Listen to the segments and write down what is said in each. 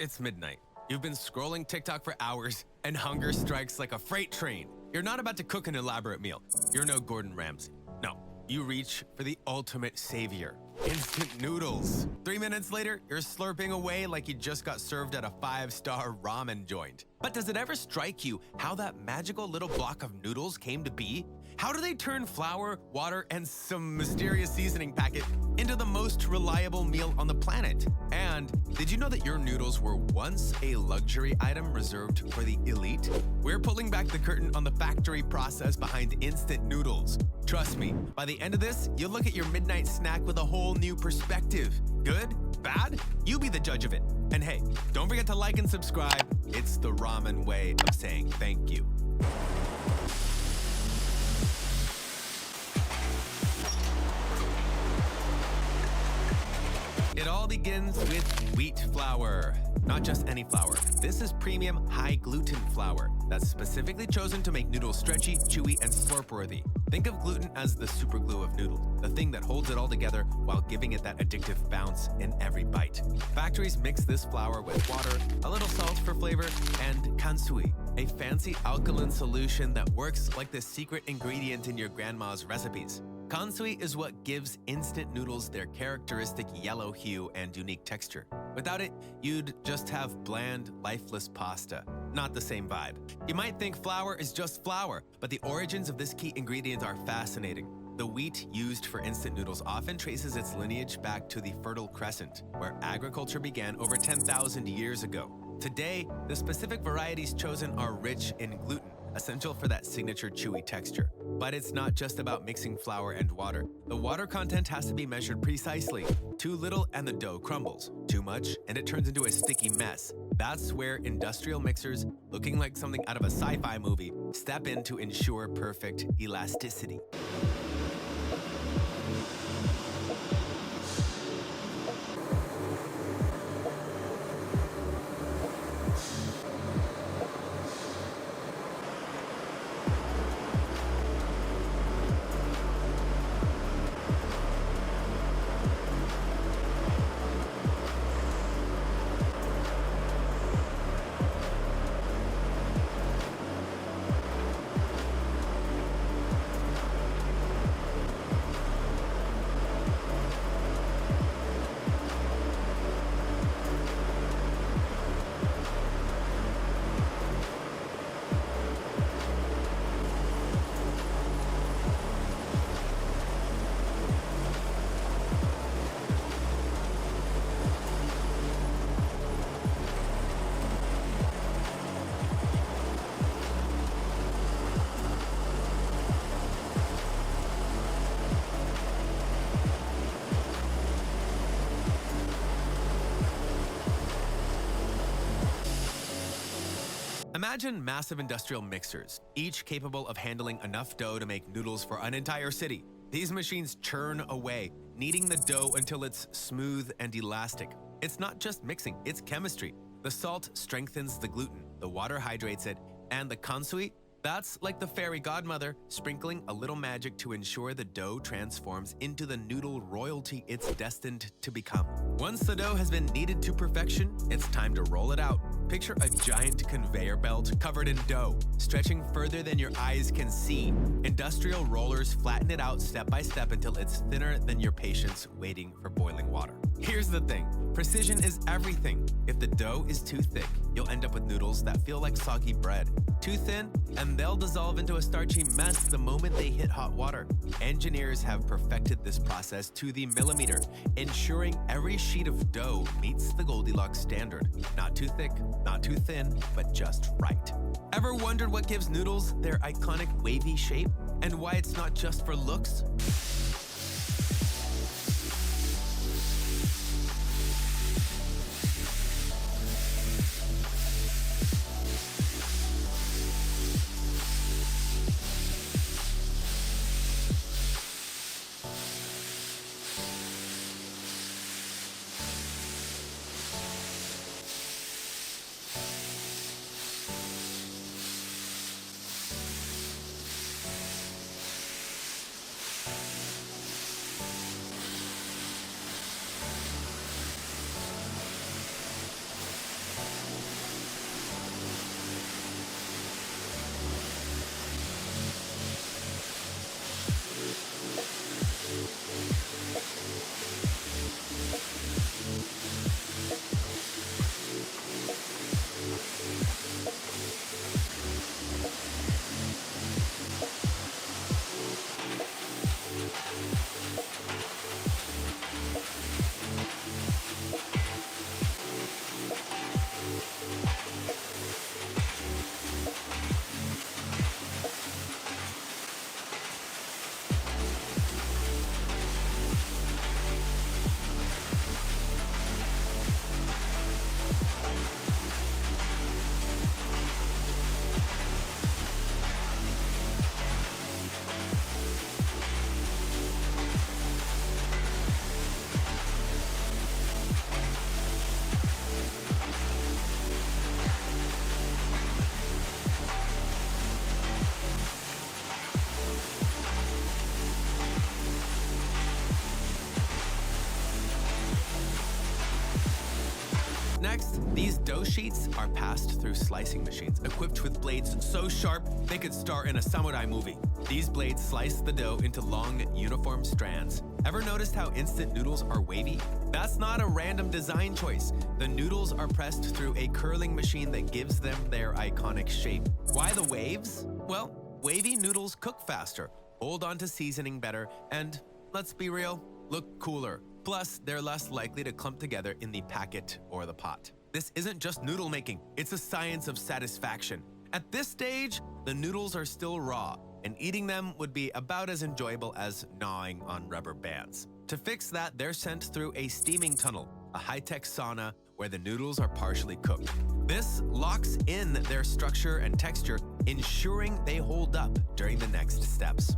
It's midnight. You've been scrolling TikTok for hours, and hunger strikes like a freight train. You're not about to cook an elaborate meal. You're no Gordon Ramsay. No, you reach for the ultimate savior, instant noodles. 3 minutes later, you're slurping away like you just got served at a 5-star ramen joint. But does it ever strike you how that magical little block of noodles came to be? How do they turn flour, water, and some mysterious seasoning packet into the most reliable meal on the planet? And did you know that your noodles were once a luxury item reserved for the elite? We're pulling back the curtain on the factory process behind instant noodles. Trust me, by the end of this, you'll look at your midnight snack with a whole new perspective. Good? Bad? You be the judge of it. And hey, don't forget to like and subscribe. It's the ramen way of saying thank you. It all begins with wheat flour. Not just any flour. This is premium high-gluten flour that's specifically chosen to make noodles stretchy, chewy, and slurp-worthy. Think of gluten as the superglue of noodles, the thing that holds it all together while giving it that addictive bounce in every bite. Factories mix this flour with water, a little salt for flavor, and kansui, a fancy alkaline solution that works like the secret ingredient in your grandma's recipes. Kansui is what gives instant noodles their characteristic yellow hue and unique texture. Without it, you'd just have bland, lifeless pasta. Not the same vibe. You might think flour is just flour, but the origins of this key ingredient are fascinating. The wheat used for instant noodles often traces its lineage back to the Fertile Crescent, where agriculture began over 10,000 years ago. Today, the specific varieties chosen are rich in gluten, essential for that signature chewy texture. But it's not just about mixing flour and water. The water content has to be measured precisely. Too little and the dough crumbles. Too much and it turns into a sticky mess. That's where industrial mixers, looking like something out of a sci-fi movie, step in to ensure perfect elasticity. Imagine massive industrial mixers, each capable of handling enough dough to make noodles for an entire city. These machines churn away, kneading the dough until it's smooth and elastic. It's not just mixing, it's chemistry. The salt strengthens the gluten, the water hydrates it, and the kansui, that's like the fairy godmother, sprinkling a little magic to ensure the dough transforms into the noodle royalty it's destined to become. Once the dough has been kneaded to perfection, it's time to roll it out. Picture a giant conveyor belt covered in dough, stretching further than your eyes can see. Industrial rollers flatten it out step by step until it's thinner than your patience waiting for boiling water. Here's the thing, precision is everything. If the dough is too thick, you'll end up with noodles that feel like soggy bread. Too thin, and they'll dissolve into a starchy mess the moment they hit hot water. Engineers have perfected this process to the millimeter, ensuring every sheet of dough meets the Goldilocks standard. Not too thick, not too thin, but just right. Ever wondered what gives noodles their iconic wavy shape? And why it's not just for looks? Next, these dough sheets are passed through slicing machines equipped with blades so sharp they could star in a samurai movie. These blades slice the dough into long, uniform strands. Ever noticed how instant noodles are wavy? That's not a random design choice. The noodles are pressed through a curling machine that gives them their iconic shape. Why the waves? Well, wavy noodles cook faster, hold on to seasoning better, and, let's be real, look cooler. Plus, they're less likely to clump together in the packet or the pot. This isn't just noodle making, it's a science of satisfaction. At this stage, the noodles are still raw, and eating them would be about as enjoyable as gnawing on rubber bands. To fix that, they're sent through a steaming tunnel, a high-tech sauna where the noodles are partially cooked. This locks in their structure and texture, ensuring they hold up during the next steps.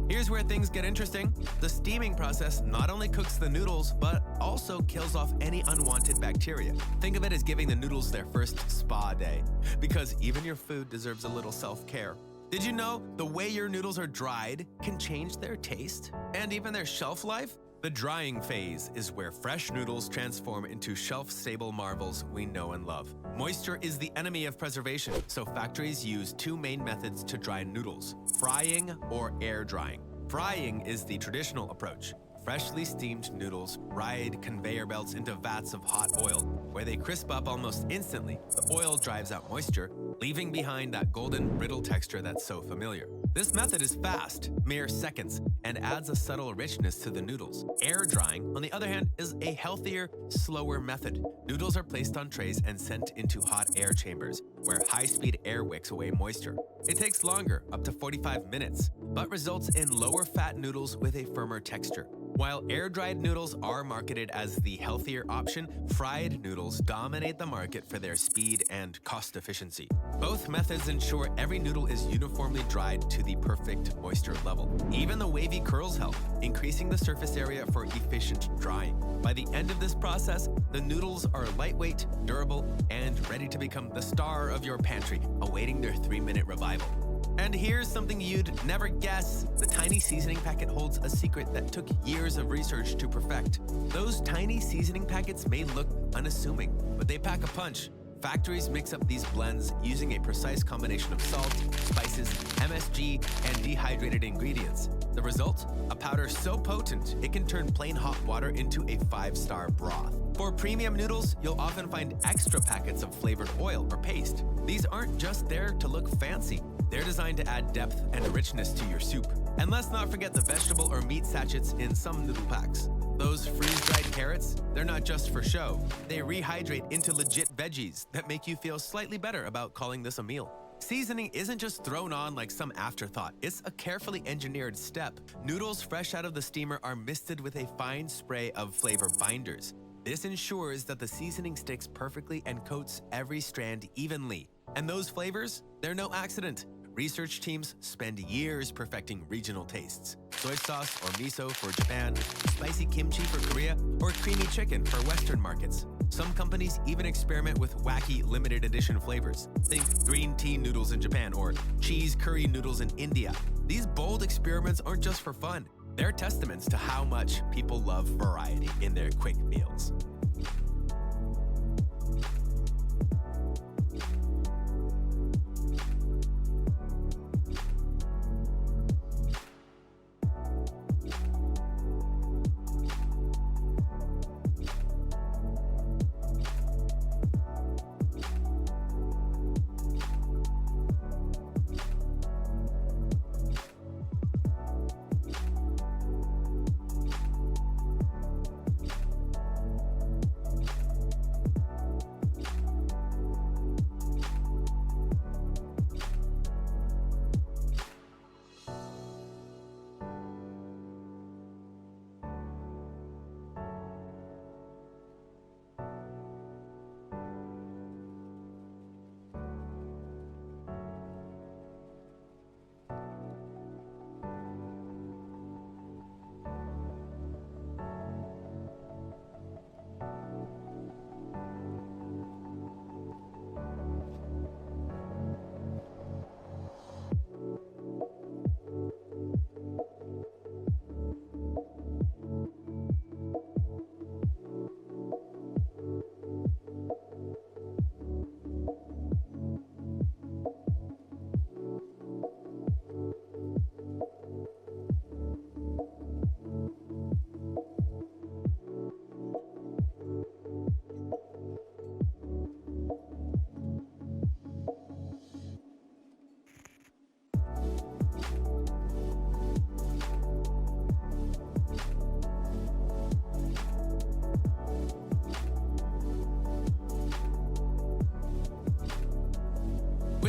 Here's where things get interesting. The steaming process not only cooks the noodles, but also kills off any unwanted bacteria. Think of it as giving the noodles their first spa day, because even your food deserves a little self-care. Did you know the way your noodles are dried can change their taste and even their shelf life? The drying phase is where fresh noodles transform into shelf-stable marvels we know and love. Moisture is the enemy of preservation, so factories use two main methods to dry noodles: frying or air drying. Frying is the traditional approach. Freshly steamed noodles ride conveyor belts into vats of hot oil, where they crisp up almost instantly. The oil drives out moisture, leaving behind that golden, brittle texture that's so familiar. This method is fast, mere seconds, and adds a subtle richness to the noodles. Air drying, on the other hand, is a healthier, slower method. Noodles are placed on trays and sent into hot air chambers, where high-speed air wicks away moisture. It takes longer, up to 45 minutes, but results in lower-fat noodles with a firmer texture. While air-dried noodles are marketed as the healthier option, fried noodles dominate the market for their speed and cost efficiency. Both methods ensure every noodle is uniformly dried to the perfect moisture level. Even the wavy curls help, increasing the surface area for efficient drying. By the end of this process, the noodles are lightweight, durable, and ready to become the star of your pantry, awaiting their 3-minute revival. And here's something you'd never guess. The tiny seasoning packet holds a secret that took years of research to perfect. Those tiny seasoning packets may look unassuming, but they pack a punch. Factories mix up these blends using a precise combination of salt, spices, MSG, and dehydrated ingredients. The result? A powder so potent, it can turn plain hot water into a 5-star broth. For premium noodles, you'll often find extra packets of flavored oil or paste. These aren't just there to look fancy. They're designed to add depth and richness to your soup. And let's not forget the vegetable or meat sachets in some noodle packs. Those freeze-dried carrots, they're not just for show. They rehydrate into legit veggies that make you feel slightly better about calling this a meal. Seasoning isn't just thrown on like some afterthought. It's a carefully engineered step. Noodles fresh out of the steamer are misted with a fine spray of flavor binders. This ensures that the seasoning sticks perfectly and coats every strand evenly. And those flavors, they're no accident. Research teams spend years perfecting regional tastes. Soy sauce or miso for Japan, spicy kimchi for Korea, or creamy chicken for Western markets. Some companies even experiment with wacky limited edition flavors. Think green tea noodles in Japan or cheese curry noodles in India. These bold experiments aren't just for fun. They're testaments to how much people love variety in their quick meals.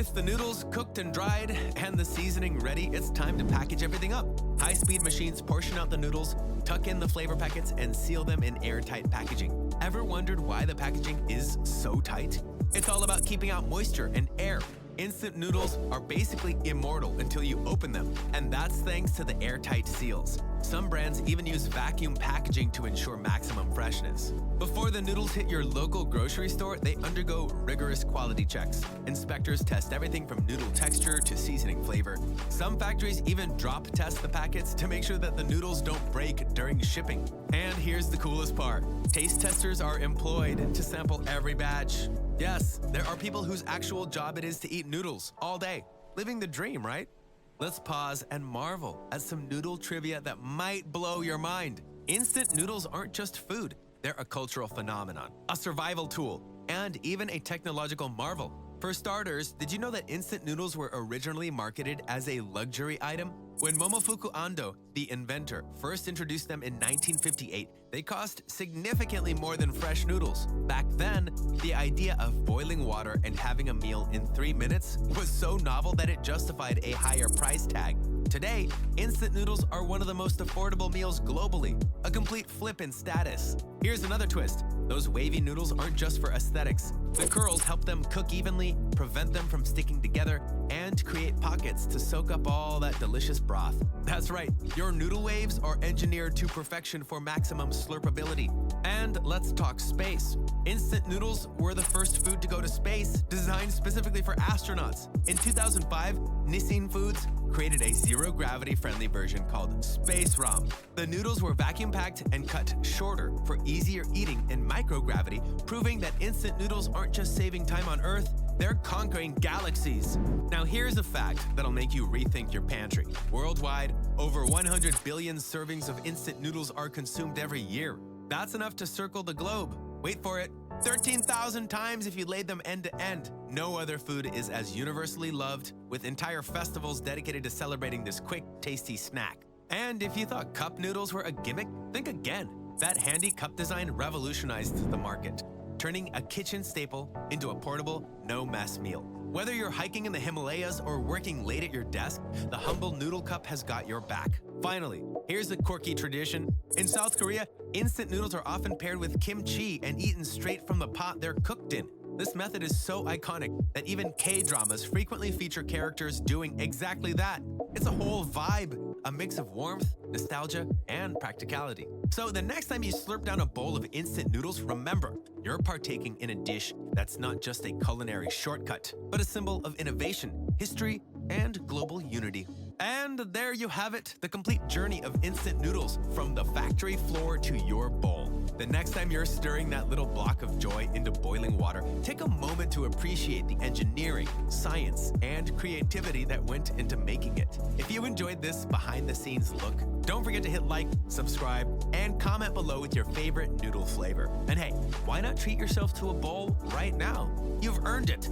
With the noodles cooked and dried and the seasoning ready, it's time to package everything up. High-speed machines portion out the noodles, tuck in the flavor packets, and seal them in airtight packaging. Ever wondered why the packaging is so tight? It's all about keeping out moisture and air. Instant noodles are basically immortal until you open them, and that's thanks to the airtight seals. Some brands even use vacuum packaging to ensure maximum freshness. Before the noodles hit your local grocery store, they undergo rigorous quality checks. Inspectors test everything from noodle texture to seasoning flavor. Some factories even drop test the packets to make sure that the noodles don't break during shipping. And here's the coolest part. Taste testers are employed to sample every batch. Yes, there are people whose actual job it is to eat noodles all day. Living the dream, right? Let's pause and marvel at some noodle trivia that might blow your mind. Instant noodles aren't just food. They're a cultural phenomenon, a survival tool, and even a technological marvel. For starters, did you know that instant noodles were originally marketed as a luxury item? When Momofuku Ando, the inventor, first introduced them in 1958, they cost significantly more than fresh noodles. Back then, the idea of boiling water and having a meal in 3 minutes was so novel that it justified a higher price tag. Today, instant noodles are one of the most affordable meals globally, a complete flip in status. Here's another twist. Those wavy noodles aren't just for aesthetics. The curls help them cook evenly, prevent them from sticking together, and create pockets to soak up all that delicious broth. That's right, your noodle waves are engineered to perfection for maximum slurpability. And let's talk space. Instant noodles were the first food to go to space, designed specifically for astronauts. In 2005, Nissin Foods created a zero-gravity friendly version called Space Ram. The noodles were vacuum-packed and cut shorter for easier eating in microgravity, proving that instant noodles aren't just saving time on Earth, they're conquering galaxies. Now here's a fact that'll make you rethink your pantry. Worldwide, over 100 billion servings of instant noodles are consumed every year. That's enough to circle the globe. Wait for it. 13,000 times if you laid them end to end. No other food is as universally loved, with entire festivals dedicated to celebrating this quick, tasty snack. And if you thought cup noodles were a gimmick, think again. That handy cup design revolutionized the market, turning a kitchen staple into a portable, no-mess meal. Whether you're hiking in the Himalayas or working late at your desk, the humble noodle cup has got your back. Finally, here's a quirky tradition. In South Korea, instant noodles are often paired with kimchi and eaten straight from the pot they're cooked in. This method is so iconic that even K-dramas frequently feature characters doing exactly that. It's a whole vibe, a mix of warmth, nostalgia, and practicality. So the next time you slurp down a bowl of instant noodles, remember, you're partaking in a dish that's not just a culinary shortcut, but a symbol of innovation, history, and global unity. And there you have it, the complete journey of instant noodles from the factory floor to your bowl. The next time you're stirring that little block of joy into boiling water, take a moment to appreciate the engineering, science, and creativity that went into making it. If you enjoyed this behind-the-scenes look, don't forget to hit like, subscribe, and comment below with your favorite noodle flavor. And hey, why not treat yourself to a bowl right now? You've earned it.